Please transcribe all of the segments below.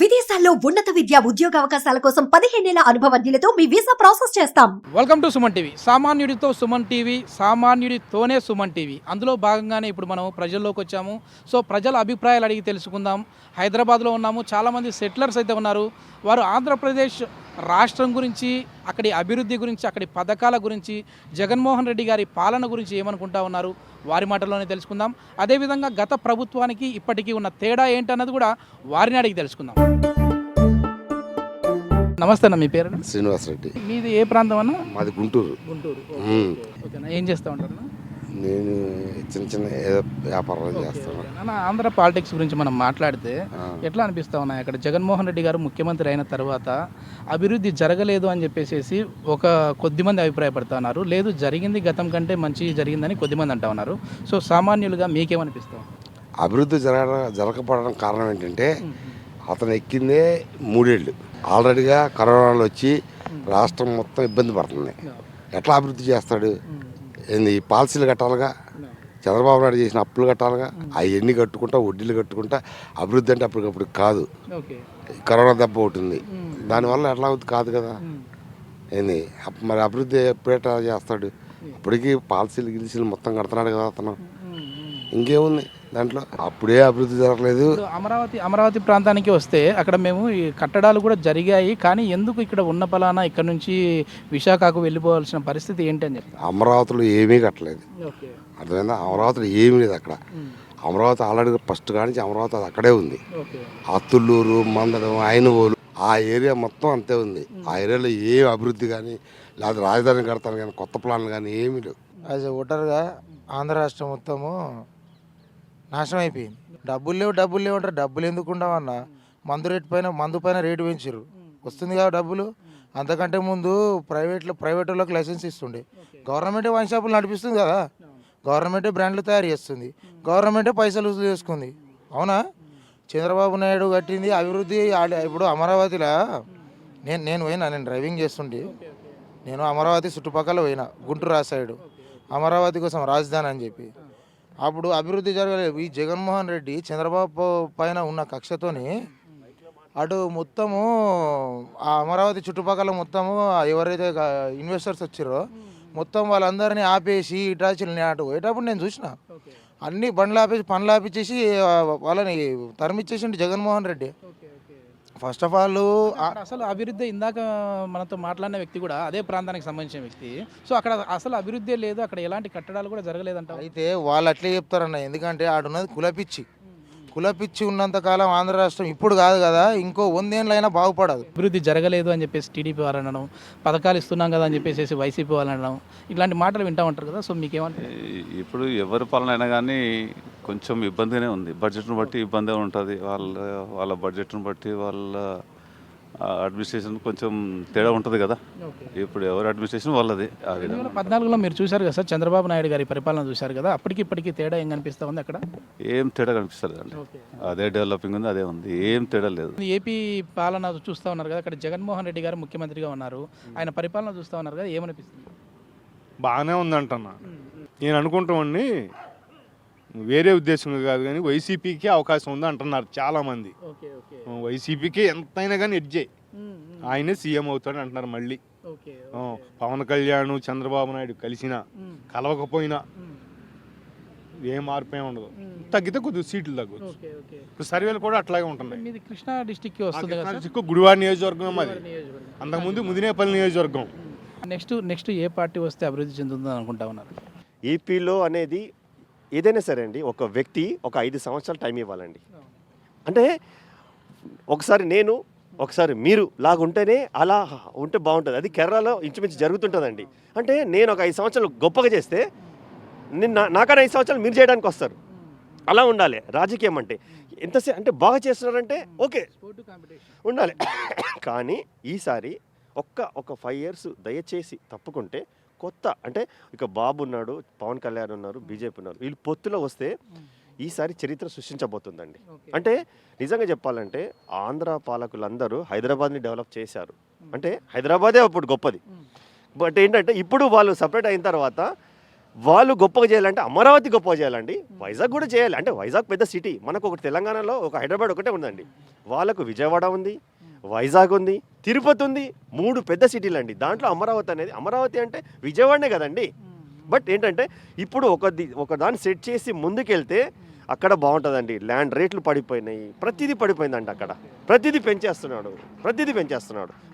విదేశాల్లో ఉన్నత విద్యా ఉద్యోగ అవకాశాల కోసం 15 ఏళ్ల అనుభవజ్ఞులతో మీ వీసా ప్రాసెస్ చేస్తాం. Welcome to Suman TV. సామాన్యుడితో సుమన్ టీవీ, సామాన్యుడితోనే సుమన్ టీవీ. అందులో భాగంగానే ఇప్పుడు మనం ప్రజల్లోకి వచ్చాము. సో ప్రజల అభిప్రాయాలు అడిగి తెలుసుకుందాం. హైదరాబాద్లో ఉన్నాము. చాలామంది సెటిలర్స్ అయితే ఉన్నారు. వారు ఆంధ్రప్రదేశ్ రాష్ట్రం గురించి, అక్కడి అభివృద్ధి గురించి, అక్కడి పథకాల గురించి, జగన్మోహన్ రెడ్డి గారి పాలన గురించి ఏమనుకుంటా ఉన్నారు వారి మాటల్లోనే తెలుసుకుందాం. అదేవిధంగా గత ప్రభుత్వానికి ఇప్పటికీ ఉన్న తేడా ఏంటన్నది కూడా వారిని అడిగి తెలుసుకుందాం. నమస్తే అన్న, మీ పేరు? శ్రీనివాసరెడ్డి. మీది ఏ ప్రాంతం అన్న? మాది గుంటూరు. గుంటూరు. ఓకేనా, ఏం చేస్తూ ఉంటారు? నేను చిన్న చిన్న ఏదో వ్యాపారాలు చేస్తాను. అన్న, ఆంధ్ర పాలిటిక్స్ గురించి మనం మాట్లాడితే ఎట్లా అనిపిస్తా ఉన్నాయి? అక్కడ జగన్మోహన్ రెడ్డి గారు ముఖ్యమంత్రి అయిన తర్వాత అభివృద్ధి జరగలేదు అని చెప్పేసి ఒక కొద్దిమంది అభిప్రాయపడుతూ ఉన్నారు. లేదు, జరిగింది గతం కంటే మంచి జరిగిందని కొద్దిమంది అంటా ఉన్నారు. సో సామాన్యులుగా మీకేమనిపిస్తాం? అభివృద్ధి జరగకపోవడానికి కారణం ఏంటంటే అతను ఎక్కిందే 3 ఏళ్ళు. ఆల్రెడీగా కరోనాలో వచ్చి రాష్ట్రం మొత్తం ఇబ్బంది పడుతుంది. ఎట్లా అభివృద్ధి చేస్తాడు? ఏంది పాలసీలు కట్టాలిగా, చంద్రబాబు నాయుడు చేసిన అప్పులు కట్టాలిగా, అవన్నీ కట్టుకుంటా వడ్డీలు కట్టుకుంటా అభివృద్ధి అంటే అప్పటికప్పుడు కాదు. కరోనా దెబ్బ ఉంటుంది, దానివల్ల ఎట్లా అవుతుంది కాదు కదా. ఏంది మరి అభివృద్ధి ఎప్పుడెట్లా చేస్తాడు? అప్పటికి పాలసీలు గిలిసీలు మొత్తం కడుతున్నాడు కదా అతను. ఇంకేముంది దాంట్లో? అప్పుడే అభివృద్ధి జరగలేదు. అమరావతి ప్రాంతానికి వస్తే అక్కడ మేము ఈ కట్టడాలు కూడా జరిగాయి, కానీ ఎందుకు ఇక్కడ ఉన్న పలానా ఇక్కడ నుంచి విశాఖకు వెళ్ళిపోవాల్సిన పరిస్థితి ఏంటి అని చెప్తాను. అమరావతిలో ఏమీ కట్టలేదు, అర్థమైందా? అమరావతిలో ఏమీ లేదు అక్కడ. అమరావతి ఆల్రెడీ ఫస్ట్ కానించి అమరావతి అది అక్కడే ఉంది. అత్తుల్లూరు, మందడం, ఐనవోలు ఆ ఏరియా మొత్తం అంతే ఉంది. ఆ ఏరియాలో ఏం అభివృద్ధి కానీ, లేదా రాజధాని కడతాను కానీ, కొత్త ప్లాన్లు కానీ ఏమీ లేవు. యాజ్ ఎ ఓటర్గా ఆంధ్ర రాష్ట్రం మొత్తము నాశనం అయిపోయింది. డబ్బులు లేవు అంటారు. డబ్బులు ఎందుకు ఉండవన్నా? మందు పైన రేటు పెంచారు, వస్తుంది కదా డబ్బులు. అంతకంటే ముందు ప్రైవేట్ వాళ్ళకి లైసెన్స్ ఇస్తుండే. గవర్నమెంటే వైన్ షాపులు నడిపిస్తుంది కదా, గవర్నమెంటే బ్రాండ్లు తయారు చేస్తుంది, గవర్నమెంటే పైసలు వసూలు చేసుకుంది. అవునా? చంద్రబాబు నాయుడు కట్టింది అభివృద్ధి. ఇప్పుడు అమరావతిలో నేను డ్రైవింగ్ చేస్తుంటే నేను అమరావతి చుట్టుపక్కల పోయినా, గుంటూరు ఆ సైడు. అమరావతి కోసం రాజధాని అని చెప్పి అప్పుడు అభివృద్ధి జరగలేదు. ఈ జగన్మోహన్ రెడ్డి చంద్రబాబు పైన ఉన్న కక్షతోని అటు మొత్తము ఆ అమరావతి చుట్టుపక్కల మొత్తము ఎవరైతే ఇన్వెస్టర్స్ వచ్చారో మొత్తం వాళ్ళందరినీ ఆపేసి ఇటాచీలని అటు పోయేటప్పుడు నేను చూసిన అన్ని బండ్లు ఆపేసి పనులు ఆపించేసి వాళ్ళని తరిమిచ్చేసిండు Jaganmohan Reddy. First of all అసలు అభివృద్ధి, ఇందాక మనతో మాట్లాడిన వ్యక్తి కూడా అదే ప్రాంతానికి సంబంధించిన వ్యక్తి. సో అక్కడ అసలు అభివృద్ధి లేదు, అక్కడ ఎలాంటి కట్టడాలు కూడా జరగలేదంట. అయితే వాళ్ళు అట్లే చెప్తారన్న, ఎందుకంటే ఆడున్నది కులపిచ్చి ఉన్నంతకాలం ఆంధ్ర రాష్ట్రం ఇప్పుడు కాదు కదా, ఇంకో 100 ఏళ్ళైనా బాగుపడదు. అభివృద్ధి జరగలేదు అని చెప్పేసి టీడీపీ వాళ్ళు అనడం, పథకాలు ఇస్తున్నాం కదా అని చెప్పేసి వైసీపీ వాళ్ళు అనడం, ఇట్లాంటి మాటలు వింటూ ఉంటారు కదా. సో మీకేమంటే ఇప్పుడు ఎవరి పాలన అయినా కానీ కొంచెం ఇబ్బందిగానే ఉంది. బడ్జెట్ను బట్టి ఇబ్బందే ఉంటుంది. వాళ్ళ బడ్జెట్ను బట్టి వాళ్ళ అడ్మినిస్ట్రేషన్ కొంచెం తేడా ఉంటుంది కదా. ఇప్పుడు ఎవరి అడ్మినిస్ట్రేషన్ వాళ్ళది. 2014లో మీరు చూశారు కదా సార్, చంద్రబాబు నాయుడు గారి పరిపాలన చూశారు కదా, ఇప్పటికీ తేడా ఏం కనిపిస్తూ ఉంది అక్కడ? ఏం తేడా కనిపిస్తుంది అండి. అదే డెవలపింగ్ ఉంది, అదే ఉంది, ఏం తేడా లేదు. ఏపీ పాలన చూస్తూ ఉన్నారు కదా, అక్కడ జగన్మోహన్ రెడ్డి గారు ముఖ్యమంత్రిగా ఉన్నారు, ఆయన పరిపాలన చూస్తూ ఉన్నారు కదా, ఏమనిపిస్తుంది? బాగానే ఉందంటున్నా. నేను అనుకుంటామండి, వేరే ఉద్దేశంగా కాదు కానీ వైసీపీకి అవకాశం ఉంది అంటున్నారు చాలామంది. వైసీపీకి ఎంతైనా కానీ ఎడ్జే, ఆయనే సీఎం అవుతాడు అంటున్నారు. మళ్ళీ పవన్ కళ్యాణ్ చంద్రబాబు నాయుడు కలిసినా కలవకపోయినా ఏ మార్పు ఏమి ఉండదు. తగ్గితే కొద్దిగా సీట్లు తగ్గవచ్చు. ఇప్పుడు సర్వేలు కూడా అట్లాగే ఉంటున్నాయి. కృష్ణా డిస్టిక్ వస్తుంది, గుడివాడ నియోజకవర్గం, అది అంతకుముందు ముదినేపల్లి నియోజకవర్గం. నెక్స్ట్ ఏ పార్టీ వస్తే అభివృద్ధి చెందుతుందని అనుకుంటా ఉన్నారు? ఏపీలో అనేది ఏదైనా సరే అండి, ఒక వ్యక్తి ఒక 5 సంవత్సరాలు టైం ఇవ్వాలండి. అంటే ఒకసారి మీరు లాగుంటేనే అలా ఉంటే బాగుంటుంది. అది కేరళలో ఇంచుమించు జరుగుతుంటుందండి. అంటే నేను ఒక 5 సంవత్సరాలు గొప్పగా చేస్తే నాకన్నా 5 సంవత్సరాలు మీరు చేయడానికి వస్తారు. అలా ఉండాలి రాజకీయం అంటే. ఎంతసేపు అంటే బాగా చేస్తున్నారంటే ఓకే ఉండాలి. కానీ ఈసారి ఒక 5 years దయచేసి తప్పుకుంటే కొత్త అంటే ఇక బాబు ఉన్నాడు, పవన్ కళ్యాణ్ ఉన్నారు, బీజేపీ ఉన్నారు, వీళ్ళు పొత్తులో వస్తే ఈసారి చరిత్ర సృష్టించబోతుందండి. అంటే నిజంగా చెప్పాలంటే ఆంధ్ర పాలకులందరూ హైదరాబాద్ని డెవలప్ చేశారు. అంటే హైదరాబాదే అప్పుడు గొప్పది. బట్ ఏంటంటే ఇప్పుడు వాళ్ళు సపరేట్ అయిన తర్వాత వాళ్ళు గొప్పగా చేయాలంటే అమరావతి గొప్పగా చేయాలండి, వైజాగ్ కూడా చేయాలి. అంటే వైజాగ్ పెద్ద సిటీ, మనకు ఒకటి తెలంగాణలో ఒక హైదరాబాద్ ఒకటే ఉందండి, వాళ్ళకు విజయవాడ ఉంది, వైజాగ్ ఉంది, తిరుపతి ఉంది, 3 పెద్ద సిటీలు అండి. దాంట్లో అమరావతి అనేది, అమరావతి అంటే విజయవాడనే కదండి. బట్ ఏంటంటే ఇప్పుడు ఒక దాన్ని సెట్ చేసి ముందుకెళ్తే అక్కడ బాగుంటుందండి. ల్యాండ్ రేట్లు పడిపోయినాయి, ప్రతిదీ పడిపోయిందండి. అక్కడ ప్రతిదీ పెంచేస్తున్నాడు.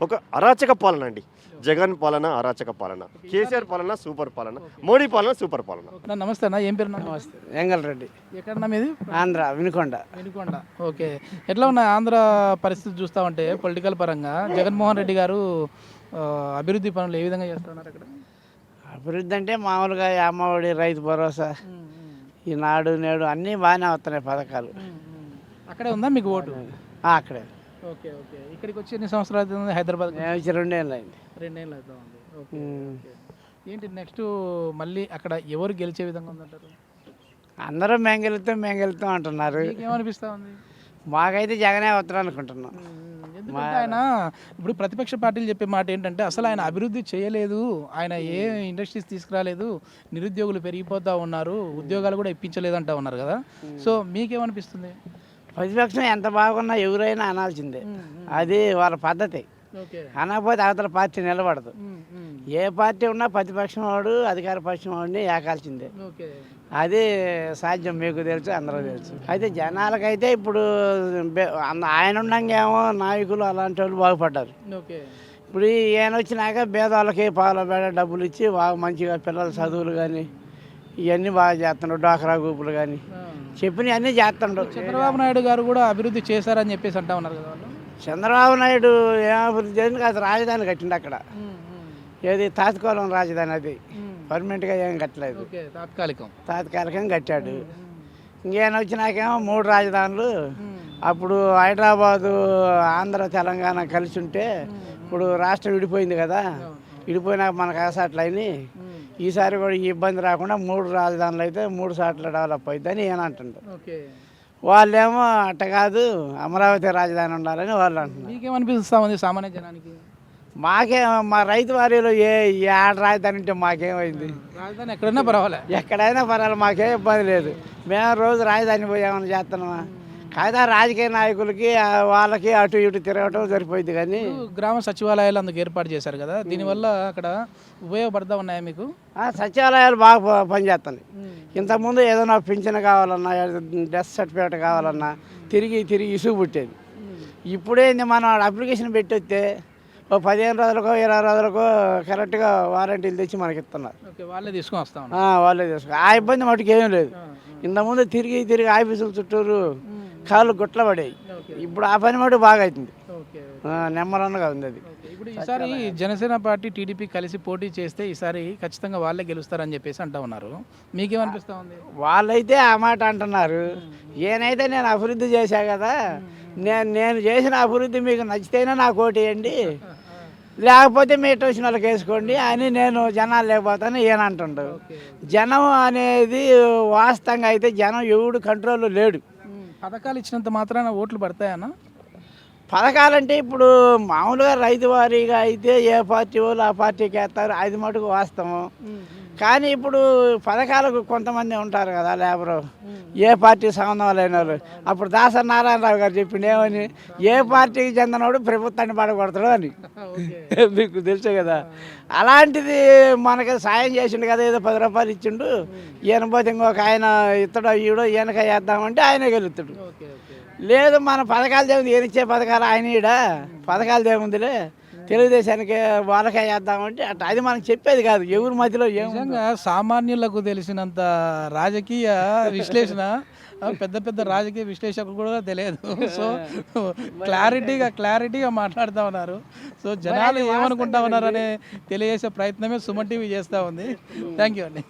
ఒక అరాచక పాలన అండి. జగన్ పాలన అరాచక పాలన, కేసీఆర్ పాలన సూపర్ పాలన, మోడీ పాలన సూపర్ పాలన. నమస్తే అన్న, ఏం పేరు? నమస్తే, వెంగల్ రెడ్డి, ఎక్కడన్నా మీది? ఆంధ్ర, వినుకొండ. ఓకే. ఎట్లా ఉన్నాయి ఆంధ్ర పరిస్థితి చూస్తా ఉంటే పొలిటికల్ పరంగా జగన్మోహన్ రెడ్డి గారు అభివృద్ధి పనులు ఏ విధంగా చేస్తున్నారు అక్కడ? అభివృద్ధి అంటే మామూలుగా ఈ అమ్మఒడి, రైతు భరోసా, ఈ నాడు నేడు అన్నీ బాగానే వస్తున్నాయి పథకాలు. అక్కడే ఉందా మీకు ఓటు? అక్కడే. ఓకే. ఇక్కడికి వచ్చి ఎన్ని సంవత్సరాలు అవుతుంది హైదరాబాద్? మేము వచ్చి 2 ఏళ్ళు అయింది. 2 ఏళ్ళు అవుతా ఉంది. ఓకే. ఏంటి నెక్స్ట్ మళ్ళీ అక్కడ ఎవరు గెలిచే విధంగా ఉందంటారు? అందరూ మేము గెలుస్తాం అంటున్నారు. ఏమనిపిస్తా ఉంది? మాకైతే జగనే వస్తారు అనుకుంటున్నాం. ఎందుకంటే ఆయన ఇప్పుడు ప్రతిపక్ష పార్టీలు చెప్పే మాట ఏంటంటే అసలు ఆయన అభివృద్ధి చేయలేదు, ఆయన ఏ ఇండస్ట్రీస్ తీసుకురాలేదు, నిరుద్యోగులు పెరిగిపోతూ ఉన్నారు, ఉద్యోగాలు కూడా ఇప్పించలేదు అంటా ఉన్నారు కదా. సో మీకేమనిపిస్తుంది? ప్రతిపక్షం ఎంత బాగున్నా ఎవరైనా అనాల్సిందే, అది వాళ్ళ పద్ధతి. అనకపోతే అవతల పార్టీ నిలబడదు. ఏ పార్టీ ఉన్నా ప్రతిపక్షం వాడు అధికార పక్షం వాడిని ఏకాల్సిందే. అది సాధ్యం, మీకు తెలుసు, అందరూ తెలుసు. అయితే జనాలకైతే ఇప్పుడు ఆయన ఉండేమో నాయకులు అలాంటి వాళ్ళు బాగుపడ్డారు. ఇప్పుడు ఈయన వచ్చినాక పేదవాళ్ళకి పాల బేడ డబ్బులు ఇచ్చి బాగా మంచిగా పిల్లల చదువులు కానీ ఇవన్నీ బాగా చేస్తున్నాడు. డ్వాక్రా గ్రూపులు కానీ చెప్పినవి అన్నీ చేస్తున్నాడు. చంద్రబాబు నాయుడు గారు కూడా అభివృద్ధి చేశారని చెప్పేసి అంటా ఉన్నారు కదా వాళ్ళు. చంద్రబాబు నాయుడు ఏం అభివృద్ధి చేసింది? అది రాజధాని కట్టిండు అక్కడ. ఏది తాత్కాలికం రాజధాని, అది పర్మనెంట్గా ఏం కట్టలేదు, తాత్కాలికంగా కట్టాడు. ఇంకేం వచ్చినాకేమో 3 రాజధానులు. అప్పుడు హైదరాబాదు, ఆంధ్ర, తెలంగాణ కలిసి ఉంటే ఇప్పుడు రాష్ట్రం విడిపోయింది కదా, విడిపోయినాక మనకు అసట్లయినాయి. ఈసారి కూడా ఈ ఇబ్బంది రాకుండా 3 రాజధానులు అయితే 3 సార్లు డెవలప్ అవుతుందని ఈయన అంటుంటారు. వాళ్ళేమో అట్ట కాదు, అమరావతి రాజధాని ఉండాలని వాళ్ళు అంటున్నారు. మీకేమనిపిస్తా ఉంది సామాన్య జనానికి? మా రైతు వారిలో ఏ రాజధాని ఉంటే మాకేమైంది? రాజధాని ఎక్కడైనా పర్వాలేదు, ఎక్కడైనా పర్వాలేదు, మాకేం ఇబ్బంది లేదు. మేము రోజు రాజధాని పోయామని చేస్తున్నామా? కాదా రాజకీయ నాయకులకి వాళ్ళకి అటు ఇటు తిరగటం సరిపోయింది. కానీ గ్రామ సచివాలయాలు అందుకు ఏర్పాటు చేశారు కదా, దీనివల్ల అక్కడ ఉపయోగపడతా ఉన్నాయా మీకు? సచివాలయాలు బాగా పనిచేస్తున్నాయి. ఇంతకుముందు ఏదైనా పింఛన్ కావాలన్నా, డెత్ సర్టిఫికేట్ కావాలన్నా తిరిగి ఇసుగు పుట్టేది. ఇప్పుడేంది, మనం అప్లికేషన్ పెట్టి వస్తే 15 రోజులకో 20 రోజులకో కరెక్ట్గా వారంటీలు తెచ్చి మనకి ఇస్తున్నారు. వాళ్ళే తీసుకొని వస్తా వాళ్ళే తీసుకు. ఆ ఇబ్బంది మటుకు ఏమీ లేదు. ఇంతకుముందు తిరిగి ఆఫీసుల చుట్టూరు కాళ్ళు గుట్ల పడేవి. ఇప్పుడు ఆ పని మటుకు బాగా అవుతుంది, నెమ్మరంగా ఉంది అది. ఇప్పుడు ఈసారి జనసేన పార్టీ టీడీపీ కలిసి పోటీ చేస్తే ఈసారి ఖచ్చితంగా వాళ్ళే గెలుస్తారని చెప్పేసి అంటా ఉన్నారు. మీకేమనిపిస్తా ఉంది? వాళ్ళైతే ఆ మాట అంటున్నారు. ఏనైతే నేను అభివృద్ధి చేశా కదా, నేను చేసిన అభివృద్ధి మీకు నచ్చితేనే నాకు ఓటు వేయండి, లేకపోతే మీ వచ్చిన వాళ్ళకి వేసుకోండి అని నేను జనాలు లేకపోతాను ఈయన అంటుండు. జనం అనేది వాస్తవంగా అయితే జనం ఎవడు కంట్రోల్లో లేడు. పథకాలు ఇచ్చినంత మాత్రాన ఓట్లు పడతాయన్న? పథకాలంటే ఇప్పుడు మామూలుగా రైతు వారీగా అయితే ఏ పార్టీ వాళ్ళు ఆ పార్టీకి వేస్తారు, అది మటుకు వాస్తవం. కానీ ఇప్పుడు పథకాలకు కొంతమంది ఉంటారు కదా లేబరు, ఏ పార్టీ సంబంధం లేని వాళ్ళు. అప్పుడు దాసరి నారాయణరావు గారు చెప్పిండు ఏమని, ఏ పార్టీకి చెందినవాడు ప్రభుత్వాన్ని పడగొడతాడు అని. మీకు తెలుసు కదా. అలాంటిది మనకి సాయం చేసిండు కదా, ఏదో 10 రూపాయలు ఇచ్చిండు, ఈయన పోతే ఇంకొక ఆయన ఇత్తడో ఈడో ఈయనక వేద్దామంటే ఆయనే గెలుస్తాడు. లేదు మన పథకాలు దేవుంది, ఈయన ఇచ్చే పథకాలు ఆయన ఈడ పథకాలు దేవుందిలే, తెలుగుదేశానికి వాళ్ళకే చేద్దామంటే అట్లా. అది మనకు చెప్పేది కాదు, ఎవరి మధ్యలో నిజంగా సామాన్యులకు తెలిసినంత రాజకీయ విశ్లేషణ పెద్ద రాజకీయ విశ్లేషకులు కూడా తెలియదు. సో క్లారిటీగా మాట్లాడుతూ ఉన్నారు. సో జనాలు ఏమనుకుంటా ఉన్నారనే తెలియజేసే ప్రయత్నమే సుమన్ టీవీ చేస్తూ ఉంది. థ్యాంక్ యూ అండి.